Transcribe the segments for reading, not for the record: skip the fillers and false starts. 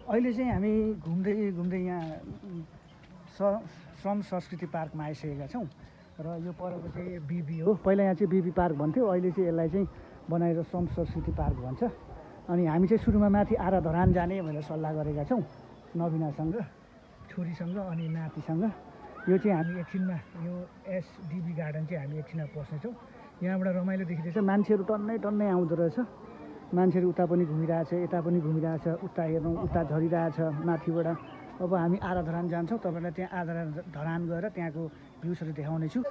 अहिले चाहिँ हामी घुम्दै घुम्दै यहाँ श्रम संस्कृति पार्कमा आइसकेका छौँ र यो परको चाहिँ बिबी हो। पहिला यहाँ चाहिँ बिबी पार्क भन्थ्यो, अहिले चाहिँ यसलाई चाहिँ बनाएर श्रम संस्कृति पार्क भन्छ। अनि हामी चाहिँ सुरुमा माथि आराधरान जाने भनेर सल्लाह गरेका छौँ नवीनासँग, छोरीसँग अनि नातिसँग। यो चाहिँ हामी एकछिनमा यो एसडिबी गार्डन चाहिँ हामी एकछिनमा पस्नेछौँ। यहाँबाट रमाइलो देखिँदैछ, मान्छेहरू टन्नै टन्नै आउँदो रहेछ। मान्छेहरू उता पनि घुमिरहेछ, यता पनि घुमिरहेछ, उता हेर्नु उता झरिरहेछ माथिबाट। अब हामी आराधरान जान्छौँ, तपाईँलाई त्यहाँ आराधरान गएर त्यहाँको भ्यूजहरू देखाउनेछु।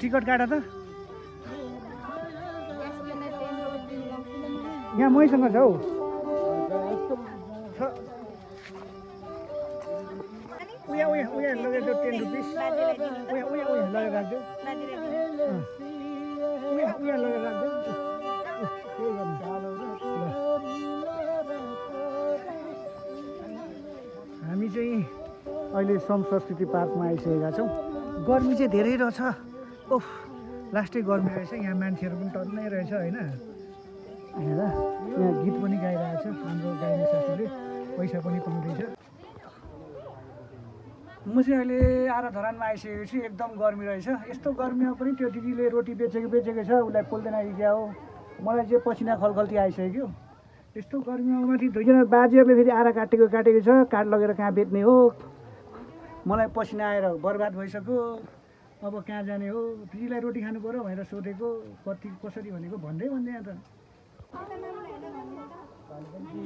टिकट काट त यहाँ मैसँग छ हौ। उया उया उया लगेर 10 रुपिस उया उया उया लगेर राख्देऊ। उया उया लगेर राख्देऊ। हामी चाहिँ अहिले श्रम संस्कृति पार्कमा आइसकेका छौँ। गर्मी चाहिँ धेरै रहेछ, ओफ लास्टै गर्मी रहेछ। यहाँ मान्छेहरू पनि टन्नै रहेछ होइन। हेर यहाँ गीत पनि गाइरहेछ हाम्रो गाइने साथीले, पैसा पनि पाउँदैछ। म चाहिँ अहिले आराधरानमा आइसकेको छु, एकदम गर्मी रहेछ। यस्तो गर्मीमा पनि त्यो दिदीले रोटी बेचेको छ, उसलाई पोल्दैन कि क्या हो। मलाई चाहिँ पसिना खलखल्ती आइसक्यो। यस्तो गर्मीमा माथि दुईजना बाजेहरूले फेरि आरा काटेको छ, काठ लगेर कहाँ बेच्ने हो। मलाई पसिना आएर बर्बाद भइसक्यो। अब कहाँ जाने हो। दिदीलाई रोटी खानु पऱ्यो भनेर सोधेको, कति कसरी भनेको भन्दै यहाँ त।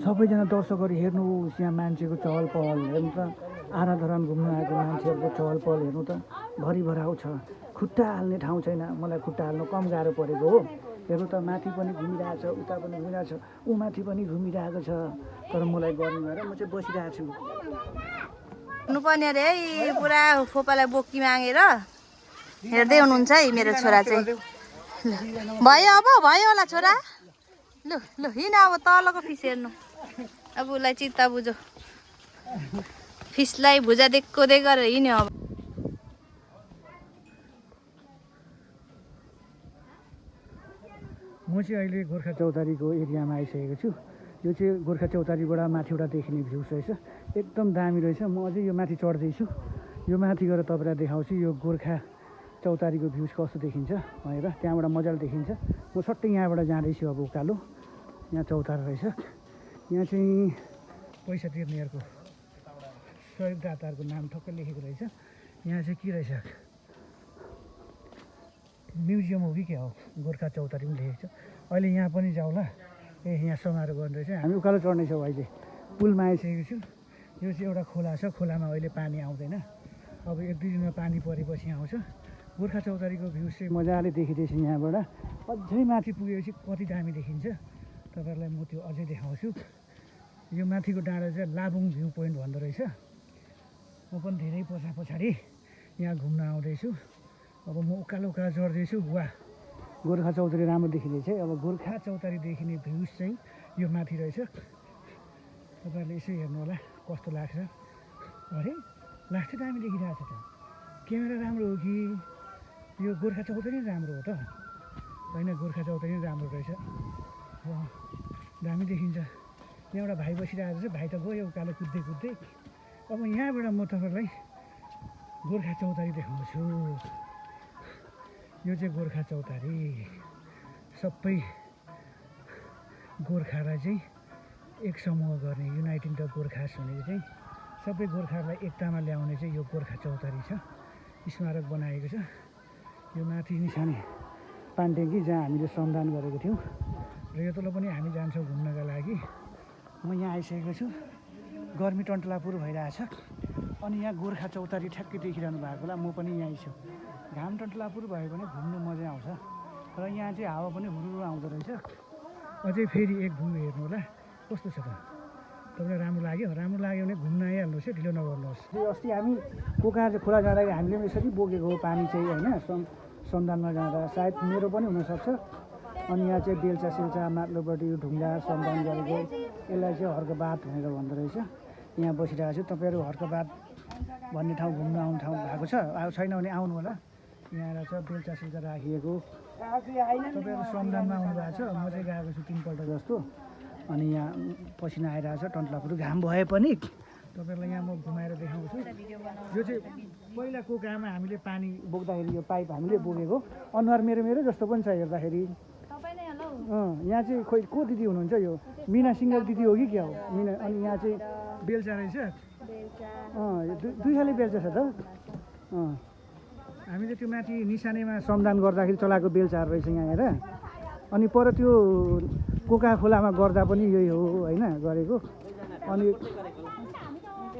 सबैजना दर्शकहरू हेर्नुहोस्, यहाँ मान्छेको चहल पहल हेर्नु त। आराधरान घुम्न आएको मान्छेहरूको चहल पहल हेर्नु त, भरिभराउ छ। खुट्टा हाल्ने ठाउँ छैन। मलाई खुट्टा हाल्नु कम गाह्रो परेको हो। हेर्नु त, माथि पनि घुमिरहेछ, उता पनि घुमिरहेछ, ऊ माथि पनि घुमिरहेको छ। तर मलाई गर्मी भएर म चाहिँ बसिरहेको छु। हुनुपर्ने अरे है, पुरा फोपालाई बोकी मागेर हेर्दै हुनुहुन्छ है मेरो छोरा चाहिँ। भयो अब भयो होला छोरा। लु लु हिँड अब तलको फिस हेर्नु। अब उसलाई चित्ता बुझो, फिसलाई भुजा देख्दै गरेर हिँड्यो अब। म चाहिँ अहिले गोर्खा चौतारीको एरियामा आइसकेको छु। यो चाहिँ गोर्खा चौतारीबाट माथिबाट देखिने भ्यूज रहेछ, एकदम दामी रहेछ। म अझै यो माथि चढ्दैछु, यो माथि गएर तपाईँलाई देखाउँछु यो गोर्खा चौतारीको भ्यूज कस्तो देखिन्छ भनेर। त्यहाँबाट मजाले देखिन्छ। म सट्टै यहाँबाट जाँदैछु अब उकालो। यहाँ चौतारा रहेछ। यहाँ चाहिँ पैसा तिर्नेहरूको सहयोगदाताहरूको नाम ठक्कै लेखेको रहेछ। यहाँ चाहिँ के रहेछ, म्युजियम हो कि क्या हो, गोर्खा चौतारी पनि लेखेको छ। अहिले यहाँ पनि जाउँला। यहाँ समारोह गर्नु रहेछ। हामी उकालो चढ्नेछौँ। अहिले पुलमा आइसकेको छु। यो चाहिँ एउटा खोला छ, खोलामा अहिले पानी आउँदैन। अब 1-2 दिनमा पानी परेपछि आउँछ। गोर्खा चौतारीको भ्यू चाहिँ मजाले देखिँदैछ। यहाँबाट अझै माथि पुगेपछि कति दामी देखिन्छ तपाईँहरूलाई म त्यो अझै देखाउँछु। यो माथिको डाँडा चाहिँ लाबुङ भ्यू पोइन्ट भन्दो रहेछ। म पनि धेरै पछाडि यहाँ घुम्न आउँदैछु। अब म उकालो चढ्दैछु। वाह, गोर्खा चौतारी राम्रो देखिँदैछ है। अब गोर्खा चौतारी देखिने भ्यूज चाहिँ यो माथि रहेछ। तपाईँहरूले यसो हेर्नु होला कस्तो लाग्छ। अरे लास्टै दामी देखिरहेको छ त। क्यामेरा राम्रो हो कि यो गोर्खा चौतारी राम्रो हो त? होइन, गोर्खा चौतारी राम्रो रहेछ। दामी देखिन्छ। यहाँ एउटा भाइ बसिरहेको छ, भाइ त गयो उकालो कुद्दै। अब यहाँबाट म तपाईँलाई गोर्खा चौतारी देखाउँछु। यो चाहिँ गोर्खा चौतारी। सबै गोर्खालाई चाहिँ एक समूह गर्ने, युनाइटिङ द गोर्खास भनेको चाहिँ सबै गोर्खाहरूलाई एकतामा ल्याउने चाहिँ यो गोर्खा चौतारी छ। स्मारक बनाएको छ। यो माथि निशानी पानटेङ्की जहाँ हामीले श्रमदान गरेको थियौँ। र यो तल पनि हामी जान्छौँ घुम्नका लागि। म यहाँ आइसकेको छु। गर्मी टन्टलापुर भइरहेछ। अनि यहाँ गोर्खा चौतारी ठ्याक्कै देखिरहनु भएको होला। म पनि यहीँ छु। घाम टन्टलापुर भयो भने घुम्नु मजा आउँछ। र यहाँ चाहिँ हावा पनि हुरुरु आउँदो रहेछ। अझै फेरि एक भ्यू हेर्नु होला कस्तो छ त। तपाईँलाई राम्रो लाग्यो? राम्रो लाग्यो भने घुम्न आइहाल्नुहोस् है, ढिलो नगर्नुहोस्। अस्ति हामी कोका खोला जाँदाखेरि हामीले पनि यसरी बोकेको हो पानी चाहिँ होइन, श्रमदानमा जाँदा। सायद मेरो पनि हुनसक्छ। अनि यहाँ चाहिँ बेल्चा माथिल्लोपट्टि ढुङ्गा श्रमदान गरेको, यसलाई चाहिँ हर्कबात भनेर भन्दो रहेछ। यहाँ बसिरहेको छु। तपाईँहरू हर्कबात भन्ने ठाउँ घुम्न आउने ठाउँ भएको छ? छैन भने आउनु होला। यहाँ रहेछ बेल्चा राखिएको। तपाईँहरू श्रमदानमा आउनुभएको छ म चाहिँ गएको छु 3 पल्ट जस्तो अनि यहाँ पसिना आइरहेको छ टन्टलापुर घाम भए पनि तपाईँहरूलाई यहाँ म घुमाएर देखाउँछु यो चाहिँ पहिलाको काममा हामीले पानी बोक्दाखेरि यो पाइप हामीले बोकेको अनुहार मेरो जस्तो पनि छ हेर्दाखेरि यहाँ चाहिँ खोइ को दिदी हुनुहुन्छ यो मिना सिङ्गर दिदी हो कि क्या हो मिना अनि यहाँ चाहिँ बेलचा रहेछ दुई खाले बेलचा छ त हामीले त्यो माथि निशानेमा श्रमदान गर्दाखेरि चलाएको बेलचाहरू रहेछ यहाँ हेर अनि पर त्यो कोका खोलामा गर्दा पनि यही हो होइन गरेको अनि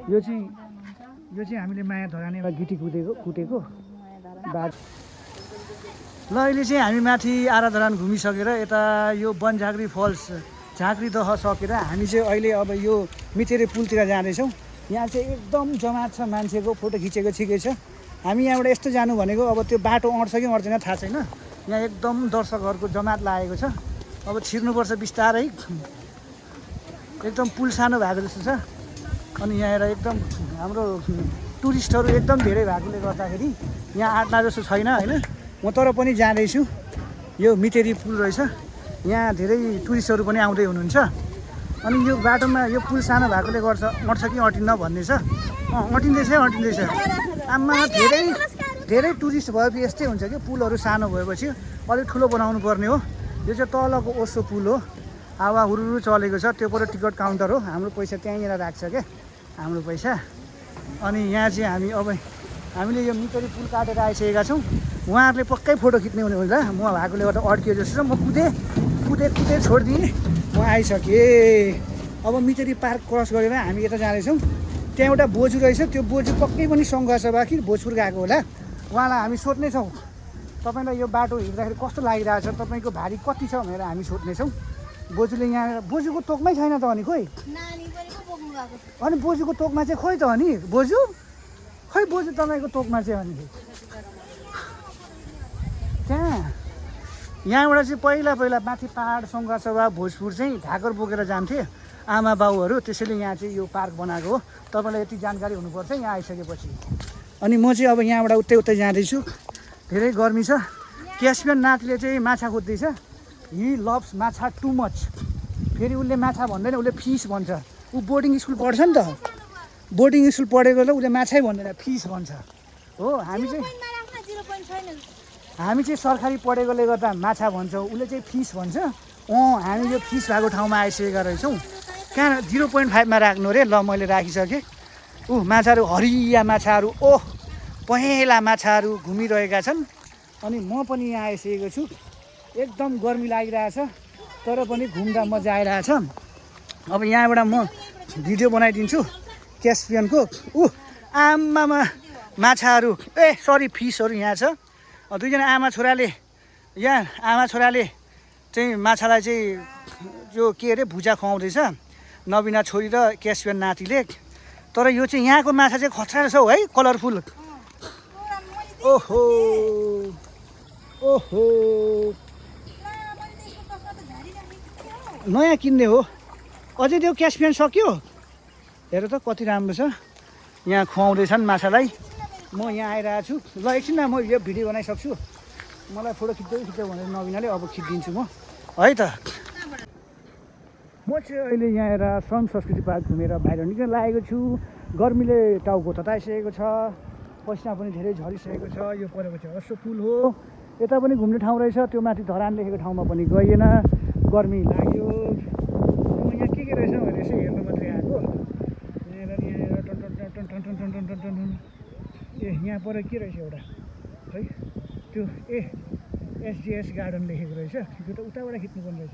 यो चाहिँ हामीले माया धरानेमा गिटी कुटेको बाटो ल अहिले चाहिँ हामी माथि आराधरान घुमिसकेर यता यो बनझाँक्री फल्स झाँक्री दह सकेर हामी चाहिँ अहिले अब यो मितेरे पुलतिर जाँदैछौँ यहाँ चाहिँ एकदम जमात छ मान्छेको फोटो खिचेको ठिकै छ हामी यहाँबाट यस्तो जानु भनेको अब त्यो बाटो अँट्छ कि अँट्दैन थाहा छैन यहाँ एकदम दर्शकहरूको जमात लागेको छ अब छिर्नुपर्छ बिस्तारै एकदम पुल सानो भएको जस्तो छ अनि यहाँ एकदम हाम्रो टुरिस्टहरू एकदम धेरै भएकोले गर्दाखेरि यहाँ आँट्ला जस्तो छैन होइन म तर पनि जाँदैछु यो मितेरी पुल रहेछ यहाँ धेरै टुरिस्टहरू पनि आउँदै हुनुहुन्छ अनि यो बाटोमा यो पुल सानो भएकोले गर्छ अँट्छ कि अँटिन्न भन्ने छ अँटिँदैछ आमा धेरै टुरिस्ट भएपछि यस्तै हुन्छ कि पुलहरू सानो भएपछि अलिक ठुलो बनाउनु पर्ने हो यो चाहिँ तलको ओसो पुल हो हावा हुरुरु चलेको छ त्यो पर टिकट काउन्टर हो हाम्रो पैसा त्यहीँनिर राख्छ क्या हाम्रो पैसा अनि यहाँ चाहिँ हामीले यो मितरी पुल काटेर आइसकेका छौँ उहाँहरूले पक्कै फोटो खिच्ने हुने हुन्छ म भएकोले गर्दा अड्कियो जस्तो छ म कुदे छोडिदिएँ म आइसकेँ अब मितरी पार्क क्रस गरेर हामी यता जाँदैछौँ त्यहाँ एउटा बोजू रहेछ त्यो बोजू पक्कै पनि सङ्घर्षमा कि भोजपुर गएको होला उहाँलाई हामी सोध्नेछौँ तपाईँलाई यो बाटो हिँड्दाखेरि कस्तो लागिरहेछ तपाईँको भारी कति छ भनेर हामी सोध्नेछौँ बोजूले यहाँ बोजूको तोकमै छैन त अनि खोइ अनि बोजूको तोकमा चाहिँ खोइ त अनि बोजू तपाईँको तोकमा चाहिँ अनि त्यहाँ यहाँबाट चाहिँ पहिला माथि पहाड सङ्घर्षवा भोजपुर चाहिँ ढाकर बोकेर जान्थे आमा बाउहरू त्यसैले यहाँ चाहिँ यो पार्क बनाएको हो तपाईँलाई यति जानकारी हुनुपर्छ यहाँ आइसकेपछि अनि म चाहिँ अब यहाँबाट उतै जाँदैछु धेरै गर्मी छ क्यास्पियन नातिले चाहिँ माछा खोज्दैछ हि लभ्स माछा टु मच फेरि उसले माछा भन्दैन उसले फिस भन्छ ऊ बोर्डिङ स्कुल पढ्छ नि त बोर्डिङ स्कुल पढेकोले उसले माछै भन्दैन फिस भन्छ हो हामी चाहिँ सरकारी पढेकोले गर्दा माछा भन्छौँ उसले चाहिँ फिस भन्छ हामी यो फिस भएको ठाउँमा आइसकेका रहेछौँ कहाँ 0.5मा राख्नु अरे ल मैले राखिसकेँ माछाहरू हरिया माछाहरू पहेँला माछाहरू घुमिरहेका छन् अनि म पनि यहाँ आइसकेको छु एकदम गर्मी लागिरहेछ तर पनि घुम्दा मजा आइरहेछ अब यहाँबाट म भिडियो बनाइदिन्छु क्यास्पियनको आमामा माछाहरू फिसहरू यहाँ छ दुईजना आमा छोराले चाहिँ माछालाई चाहिँ जो के अरे भुजा खुवाउँदैछ नबिना छोरी र क्यास्पियन नातिले तर यो चाहिँ यहाँको माछा चाहिँ खतरा रहेछ हौ है कलरफुल ओहो नयाँ किन्ने हो अझै त्यो क्यास्पियन सक्यो हेर त कति राम्रो छ यहाँ खुवाउँदैछन् माछालाई म यहाँ आइरहेको छु ल एकछिन म यो भिडियो बनाइसक्छु मलाई फोटो खिच्दै भनेर नबिनाले अब खिचिदिन्छु म है त म चाहिँ अहिले यहाँ आएर श्रम संस्कृति पार्क घुमेर बाहिर निक्लिन लागेको छु गर्मीले टाउको तताइसकेको छ पसिना पनि धेरै झरिसकेको छ यो परेको चाहिँ असो पुल हो यता पनि घुम्ने ठाउँ रहेछ त्यो माथि धरान लेखेको ठाउँमा पनि गइएन गर्मी लाग्यो म यहाँ के रहेछ भनेर चाहिँ हेर्नु मात्रै आएको यहाँ पर के रहेछ एउटा है त्यो एसडिएस गार्डन लेखेको रहेछ त्यो त उताबाट खिच्नुपर्ने रहेछ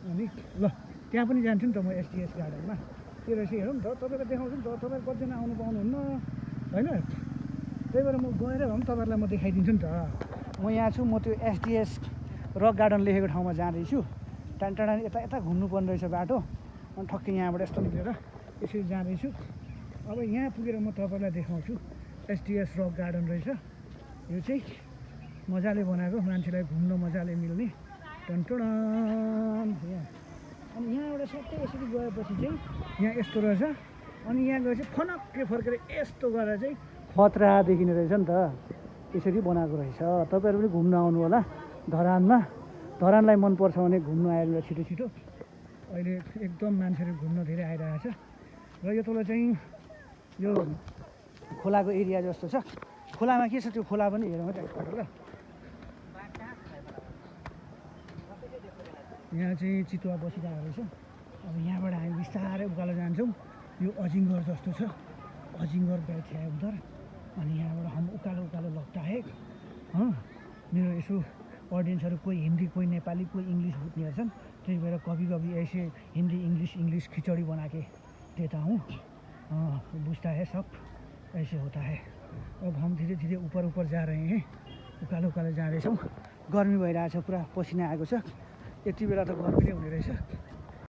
अनि ल त्यहाँ पनि जान्छु नि त म एसडिएस गार्डनमा के रहेछ हेरौँ नि त तपाईँलाई देखाउँछु नि त तपाईँहरू कतिजना आउनु पाउनुहुन्न होइन त्यही भएर म गएर भए पनि तपाईँहरूलाई म देखाइदिन्छु नि त म यहाँ छु म त्यो एसडिएस रक गार्डन लेखेको ठाउँमा जाँदैछु टाढा यता घुम्नुपर्ने रहेछ बाटो अनि ठक्कै यहाँबाट यस्तो निक्लेर यसरी जाँदैछु अब यहाँ पुगेर म तपाईँलाई देखाउँछु एसडिएस रक गार्डन रहेछ यो चाहिँ मजाले बनाएको मान्छेलाई घुम्न मजाले मिल्ने टन्टन यहाँ अनि यहाँबाट सबै यसरी गएपछि चाहिँ यहाँ यस्तो रहेछ अनि यहाँ गएर चाहिँ फनक्कै फर्केर यस्तो गरेर चाहिँ खतरा देखिने रहेछ नि त यसरी बनाएको रहेछ तपाईँहरू पनि घुम्न आउनु होला धरानलाई मनपर्छ भने घुम्नु आएर छिटो छिटो अहिले एकदम मान्छेहरू घुम्न धेरै आइरहेको छ र यो तल चाहिँ यो खोलाको एरिया जस्तो छ खोलामा के छ त्यो खोला पनि हेरौँ है एकपल्ट ल यहाँ चाहिँ चितुवा बसिरहेको रहेछ अब यहाँबाट हामी बिस्तारै उकालो जान्छौँ यो अजिङ्गर जस्तो छ अजिङ्गर बैठे है उधर अनि यहाँबाट हम उकालो उकालो लगता है मेरो यसो ऑडियंसहरू कोही हिंदी कोही नेपाली कोही इंग्लिश बुझ्नेहरू छन् त्यही भएर कभी कभी ऐसे हिंदी इंग्लिश खिचड़ी बना के देता हूँ बुझता है सब ऐसे होता है अब हम धीरे धीरे ऊपर जा रहे हैं उकालो उकालो जाँदैछौँ गर्मी भइरहेछ पुरा पसिना आएको छ यति बेला त गर्मी नै हुने रहेछ